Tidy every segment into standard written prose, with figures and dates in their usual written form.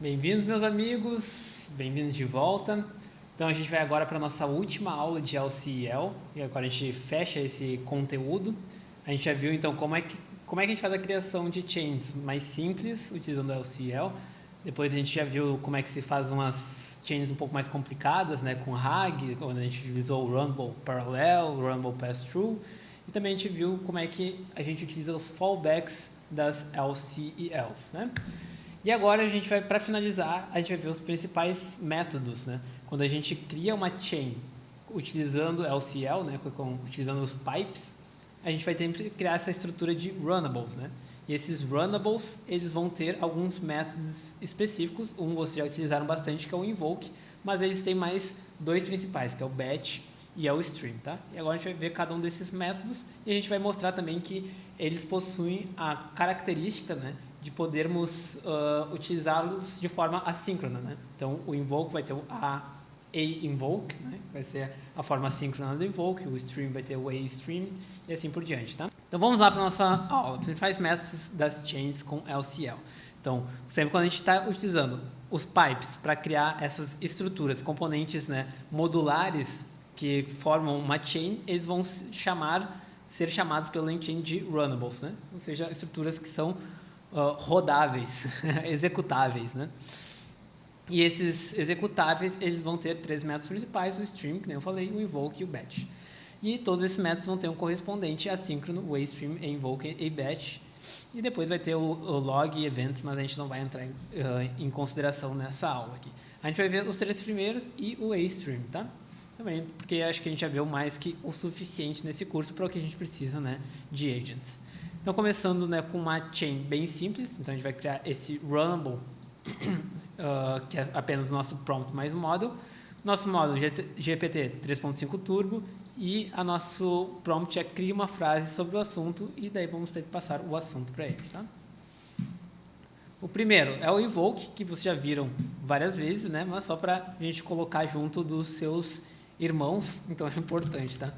Bem-vindos, meus amigos, bem-vindos de volta. Então a gente vai agora para a nossa última aula de LCL e agora a gente fecha esse conteúdo. A gente já viu então como é que a gente faz a criação de chains mais simples utilizando LCL. Depois a gente já viu como é que se faz umas chains um pouco mais complicadas, né, com RAG, quando a gente utilizou o Rumble Parallel, o Rumble Pass-Through. E também a gente viu como é que a gente utiliza os fallbacks das LCLs, né? E agora a gente vai, para finalizar, a gente vai ver os principais métodos, né? Quando a gente cria uma chain utilizando LCL, né? Utilizando os pipes, a gente vai ter que criar essa estrutura de runnables, né? E esses runnables, eles vão ter alguns métodos específicos. Um vocês já utilizaram bastante, que é o invoke, mas eles têm mais dois principais, que é o batch e é o stream, tá? E agora a gente vai ver cada um desses métodos e a gente vai mostrar também que eles possuem a característica, né, de podermos utilizá-los de forma assíncrona, né? Então, o invoke vai ter o a-invoke, né? Vai ser a forma assíncrona do invoke, o stream vai ter o a-stream e assim por diante, tá? Então, vamos lá para a nossa aula, principais métodos das chains com LCL. Então, sempre quando a gente está utilizando os pipes para criar essas estruturas, componentes, né, modulares que formam uma chain, eles vão ser chamados pelo LangChain de runnables, né? Ou seja, estruturas que são rodáveis, executáveis, né? E esses executáveis, eles vão ter três métodos principais: o stream, que nem eu falei, o invoke e o batch. E todos esses métodos vão ter um correspondente assíncrono, o a-stream, a-invoke e a-batch. E depois vai ter o log e events, mas a gente não vai entrar em consideração nessa aula aqui. A gente vai ver os três primeiros e o a-stream, tá? Também, porque acho que a gente já viu mais que o suficiente nesse curso para o que a gente precisa, né, de agents. Então, começando, né, com uma chain bem simples, então a gente vai criar esse runnable, que é apenas o nosso prompt mais model. Nosso model GPT 3.5 Turbo e a nosso prompt é cria uma frase sobre o assunto e daí vamos ter que passar o assunto para ele, tá? O primeiro é o invoke, que vocês já viram várias vezes, né, mas só para a gente colocar junto dos seus irmãos, então é importante, tá?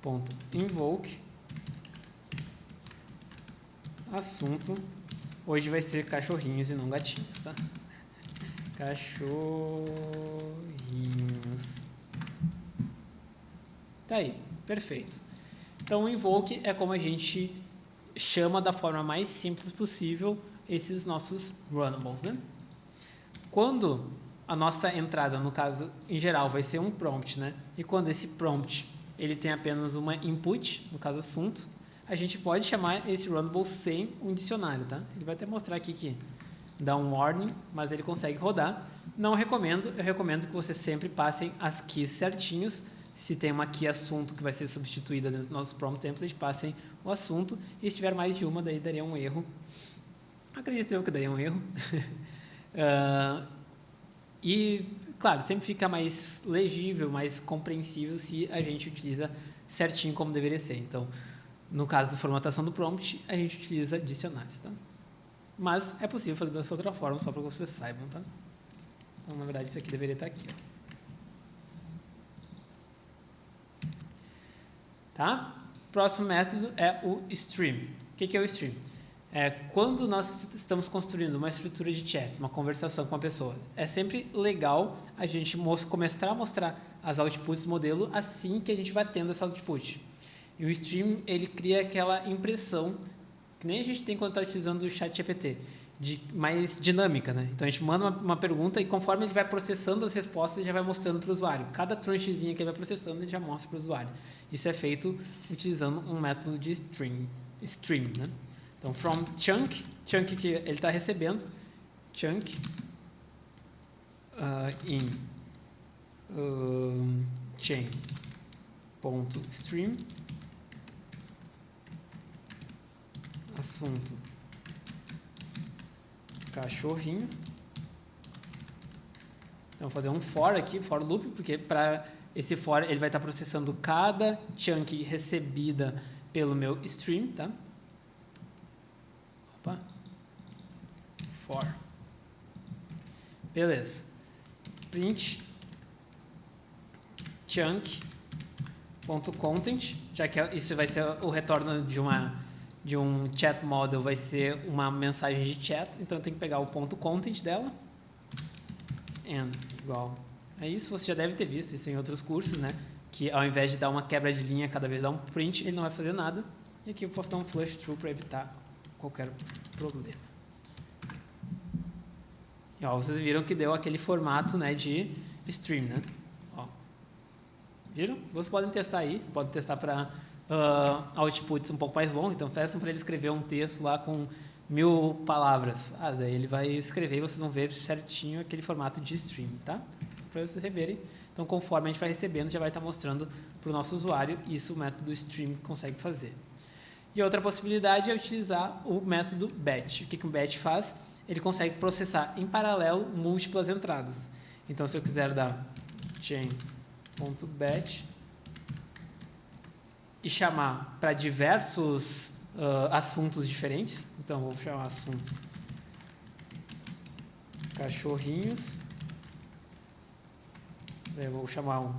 Ponto invoke assunto. Hoje vai ser cachorrinhos e não gatinhos, tá? Cachorrinhos. Tá aí, perfeito. Então o invoke é como a gente chama da forma mais simples possível esses nossos runnables, né? Quando a nossa entrada, no caso, em geral, vai ser um prompt, né? E quando esse prompt ele tem apenas uma input, no caso assunto, a gente pode chamar esse runnable sem um dicionário, tá? Ele vai até mostrar aqui que dá um warning, mas ele consegue rodar. Não recomendo, eu recomendo que vocês sempre passem as keys certinhos. Se tem uma key assunto que vai ser substituída dentro do nosso prompt template, passem o assunto. E se tiver mais de uma, daí daria um erro. Acredito eu que daria um erro. E, claro, sempre fica mais legível, mais compreensível se a gente utiliza certinho como deveria ser. Então, no caso da formatação do prompt, a gente utiliza dicionários, tá? Mas é possível fazer dessa outra forma, só para que vocês saibam, tá? Então, na verdade, isso aqui deveria estar aqui, ó. Tá? Próximo método é o stream. O que é o stream? É quando nós estamos construindo uma estrutura de chat, uma conversação com a pessoa. É sempre legal a gente começar a mostrar as outputs do modelo assim que a gente vai tendo essa output. E o stream, ele cria aquela impressão que nem a gente tem quando está utilizando o chat GPT, mais dinâmica, né? Então a gente manda uma pergunta e conforme ele vai processando as respostas, ele já vai mostrando para o usuário. Cada tranchezinha que ele vai processando, ele já mostra para o usuário. Isso é feito utilizando um método de stream, né? Então, from chunk que ele está recebendo, chunk in chain.stream assunto cachorrinho. Então, vou fazer um for aqui, for loop, porque para esse for ele vai estar processando cada chunk recebida pelo meu stream, tá? Opa. For. Beleza. Print chunk.content, já que isso vai ser o retorno de um chat model, vai ser uma mensagem de chat, então eu tenho que pegar o ponto content dela n igual a isso. Você já deve ter visto isso em outros cursos, né? Que ao invés de dar uma quebra de linha, cada vez dar um print, ele não vai fazer nada. E aqui eu posso dar um flush through para evitar qualquer problema. E, ó, vocês viram que deu aquele formato, né, de stream, né? Ó. Viram? Vocês podem testar aí, podem testar para outputs um pouco mais longos. Então, peçam para ele escrever um texto lá com 1000 palavras. Daí ele vai escrever e vocês vão ver certinho aquele formato de stream, tá? Para vocês reverem. Então, conforme a gente vai recebendo, já vai estar mostrando para o nosso usuário. Isso o método stream consegue fazer. E outra possibilidade é utilizar o método batch. O que o batch faz? Ele consegue processar em paralelo múltiplas entradas. Então, se eu quiser dar chain.batch e chamar para diversos assuntos diferentes, então vou chamar assunto cachorrinhos, eu vou chamar um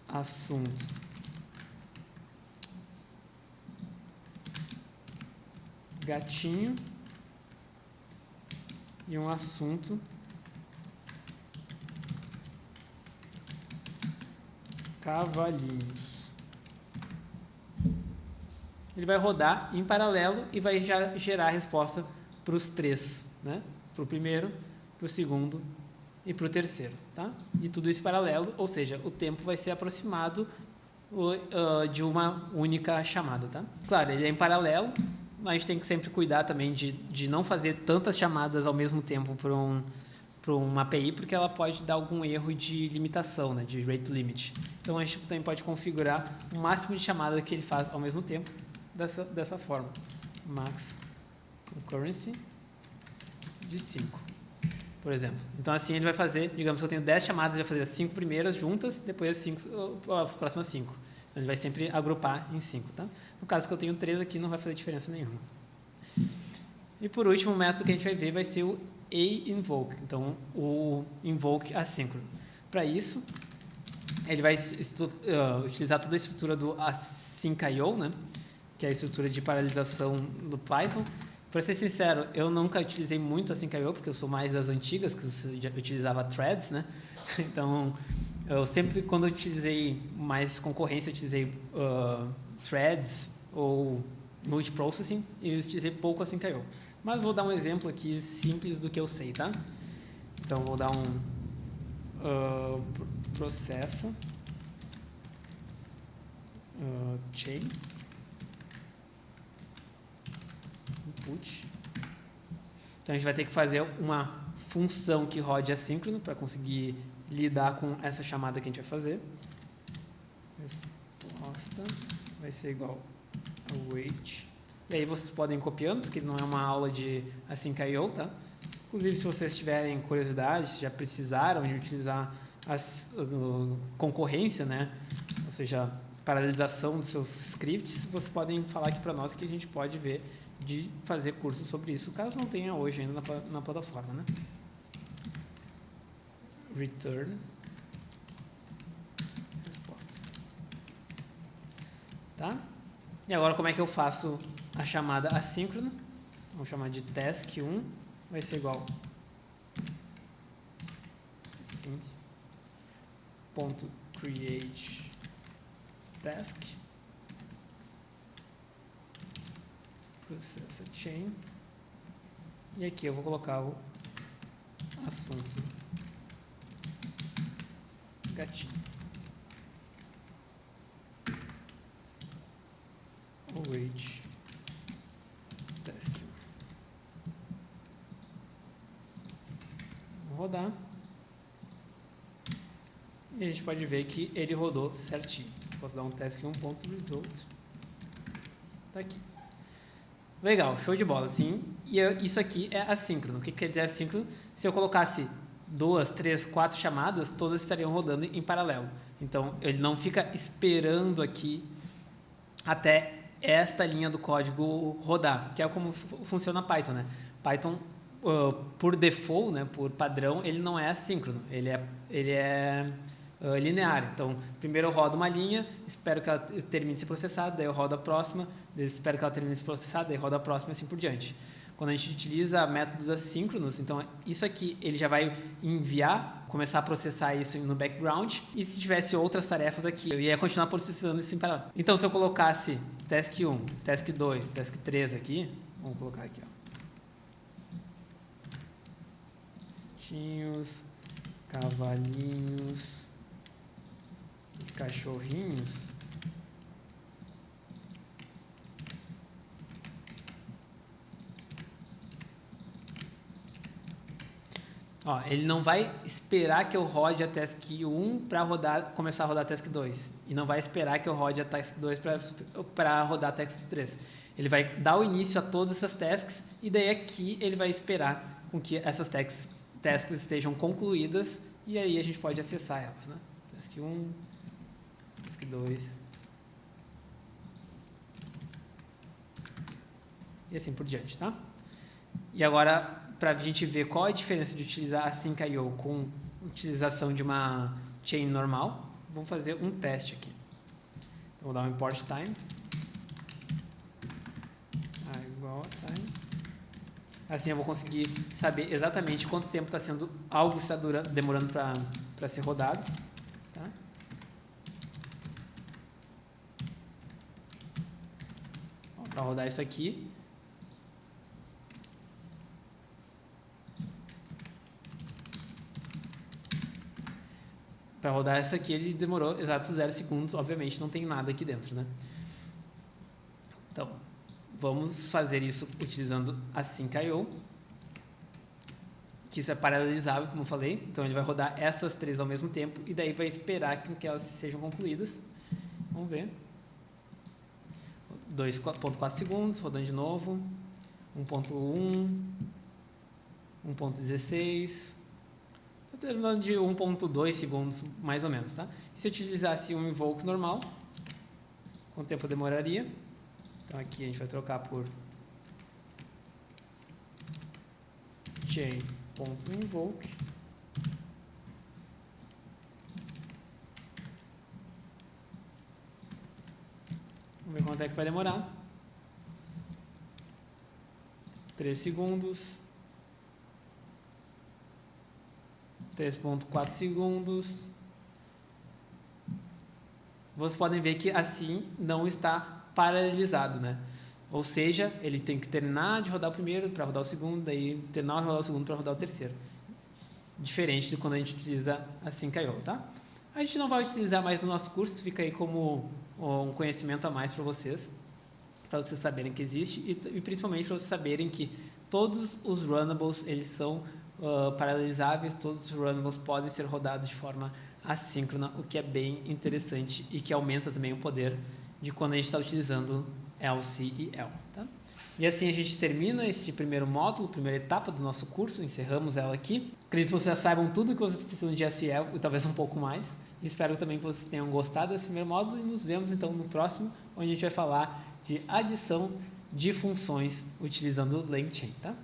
assunto gatinho e um assunto cavalinhos. Ele vai rodar em paralelo e vai já gerar a resposta para os três, né? Para o primeiro, para o segundo e para o terceiro, tá? E tudo isso em paralelo, ou seja, o tempo vai ser aproximado de uma única chamada, tá? Claro, ele é em paralelo, mas a gente tem que sempre cuidar também de não fazer tantas chamadas ao mesmo tempo para uma API, porque ela pode dar algum erro de limitação, né, de rate limit. Então, a gente também pode configurar o máximo de chamadas que ele faz ao mesmo tempo dessa forma. Max concurrency de 5, por exemplo. Então, assim, ele vai fazer, digamos que eu tenho 10 chamadas, ele vai fazer as 5 primeiras juntas, depois as próximas 5. Então, ele vai sempre agrupar em 5, tá? No caso que eu tenho 3 aqui, não vai fazer diferença nenhuma. E por último, o método que a gente vai ver vai ser o aInvoke, então o invoke assíncrono. Para isso, ele vai utilizar toda a estrutura do async.io, né? Que é a estrutura de paralisação do Python. Para ser sincero, eu nunca utilizei muito async.io, porque eu sou mais das antigas, que eu já utilizava threads, né? Então, eu sempre, quando eu utilizei mais concorrência, eu utilizei threads ou multiprocessing e eu utilizei pouco async.io. Mas vou dar um exemplo aqui simples do que eu sei, tá? Então, vou dar um processa chain input. Então, a gente vai ter que fazer uma função que rode assíncrono para conseguir lidar com essa chamada que a gente vai fazer. Resposta vai ser igual a await. E aí vocês podem ir copiando, porque não é uma aula de async.io, tá? Inclusive, se vocês tiverem curiosidade, já precisaram de utilizar a concorrência, né? Ou seja, paralelização dos seus scripts, vocês podem falar aqui para nós que a gente pode ver de fazer curso sobre isso, caso não tenha hoje ainda na plataforma, né? Return resposta. Tá? E agora como é que eu faço a chamada assíncrona? Vamos chamar de task1, vai ser igual .create task processa chain e aqui eu vou colocar o assunto gatinho. Await task. Vou rodar. E a gente pode ver que ele rodou certinho. Posso dar um task1.result. Tá aqui. Legal, show de bola, sim. E isso aqui é assíncrono. O que quer dizer assíncrono? Se eu colocasse 2, 3, 4 chamadas, todas estariam rodando em paralelo. Então, ele não fica esperando aqui até esta linha do código rodar, que é como funciona Python, né? Python, por default, né, por padrão, ele não é assíncrono, ele é linear. Então, primeiro eu rodo uma linha, espero que ela termine de ser processada, daí eu rodo a próxima, espero que ela termine de ser processada, daí eu rodo a próxima e assim por diante. quando a gente utiliza métodos assíncronos, então isso aqui ele já vai enviar, começar a processar isso no background, e se tivesse outras tarefas aqui, eu ia continuar processando isso em paralelo. Então se eu colocasse task 1, task 2, task 3 aqui, vamos colocar aqui, ó. Tinhos, cavalinhos, cachorrinhos. Ó, ele não vai esperar que eu rode a task 1 para começar a rodar a task 2. E não vai esperar que eu rode a task 2 para rodar a task 3. Ele vai dar o início a todas essas tasks e daí aqui ele vai esperar com que essas tasks estejam concluídas e aí a gente pode acessar elas, né? Task 1, task 2 e assim por diante, tá? E agora, para a gente ver qual a diferença de utilizar a Sync.io com utilização de uma chain normal, vamos fazer um teste aqui. Então, vou dar um import time. Igual a time. Assim eu vou conseguir saber exatamente quanto tempo está sendo, algo está demorando para ser rodado. Tá? Para rodar isso aqui. Para rodar essa aqui, ele demorou exatos 0 segundos. Obviamente, não tem nada aqui dentro, né? Então, vamos fazer isso utilizando a Sync.io, que isso é paralelizável, como eu falei. Então, ele vai rodar essas três ao mesmo tempo e daí vai esperar que elas sejam concluídas. Vamos ver. 2.4 segundos, rodando de novo. 1.1, 1.16... terminando de 1.2 segundos, mais ou menos, tá? E se eu utilizasse um invoke normal, quanto tempo demoraria? Então aqui a gente vai trocar por chain.invoke. Vamos ver quanto é que vai demorar. 3 segundos. 3.4 segundos. Vocês podem ver que assim não está paralelizado, né? Ou seja, ele tem que terminar de rodar o primeiro para rodar o segundo, daí terminar de rodar o segundo para rodar o terceiro. Diferente de quando a gente utiliza a Sync.io, tá? A gente não vai utilizar mais no nosso curso, fica aí como um conhecimento a mais para vocês saberem que existe e principalmente para vocês saberem que todos os runnables, eles são paralelizáveis, todos os runnables podem ser rodados de forma assíncrona, o que é bem interessante e que aumenta também o poder de quando a gente está utilizando else e el. Tá? E assim a gente termina esse primeiro módulo, primeira etapa do nosso curso, encerramos ela aqui. Acredito que vocês saibam tudo que vocês precisam de SEL e talvez um pouco mais. E espero também que vocês tenham gostado desse primeiro módulo e nos vemos então no próximo, onde a gente vai falar de adição de funções utilizando o LangChain. Tá?